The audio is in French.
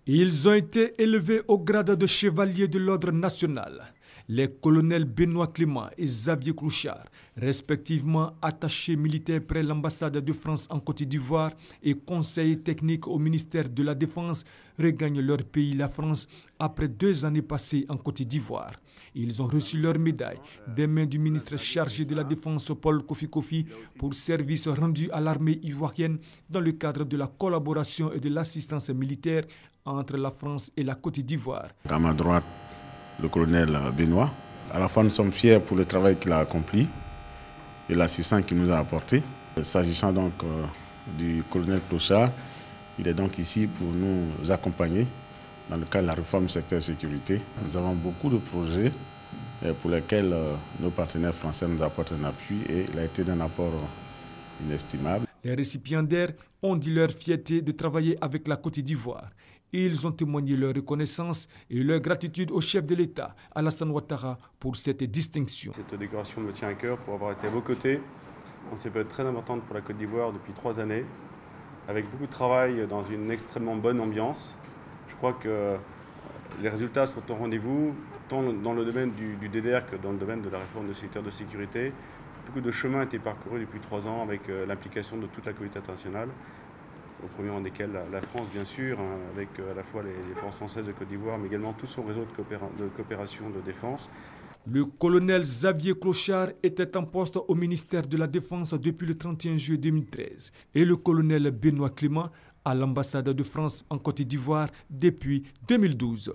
Ils ont été élevés au grade de chevalier de l'ordre national. Les colonels Benoît Clément et Xavier Clochard, respectivement attachés militaires près l'ambassade de France en Côte d'Ivoire et conseillers techniques au ministère de la Défense, regagnent leur pays, la France, après 2 années passées en Côte d'Ivoire. Ils ont reçu leur médaille des mains du ministre chargé de la Défense, Paul Kofi Kofi, pour service rendu à l'armée ivoirienne dans le cadre de la collaboration et de l'assistance militaire entre la France et la Côte d'Ivoire. À ma droite, le colonel Benoît. À la fois, nous sommes fiers pour le travail qu'il a accompli et l'assistance qu'il nous a apporté. S'agissant donc du colonel Clochard, il est donc ici pour nous accompagner dans le cadre de la réforme du secteur de sécurité. Nous avons beaucoup de projets pour lesquels nos partenaires français nous apportent un appui et il a été d'un apport inestimable. Les récipiendaires ont dit leur fierté de travailler avec la Côte d'Ivoire. Ils ont témoigné leur reconnaissance et leur gratitude au chef de l'État, Alassane Ouattara, pour cette distinction. Cette décoration me tient à cœur pour avoir été à vos côtés. On s'est fait très importante pour la Côte d'Ivoire depuis 3 années, avec beaucoup de travail dans une extrêmement bonne ambiance. Je crois que les résultats sont au rendez-vous, tant dans le domaine du DDR que dans le domaine de la réforme du secteur de sécurité. Beaucoup de chemin a été parcouru depuis 3 ans avec l'implication de toute la communauté internationale, au premier rang desquels la France, bien sûr, avec à la fois les forces françaises de Côte d'Ivoire, mais également tout son réseau de coopération de défense. Le colonel Xavier Clochard était en poste au ministère de la Défense depuis le 31 juillet 2013 et le colonel Benoît Clément à l'ambassade de France en Côte d'Ivoire depuis 2012.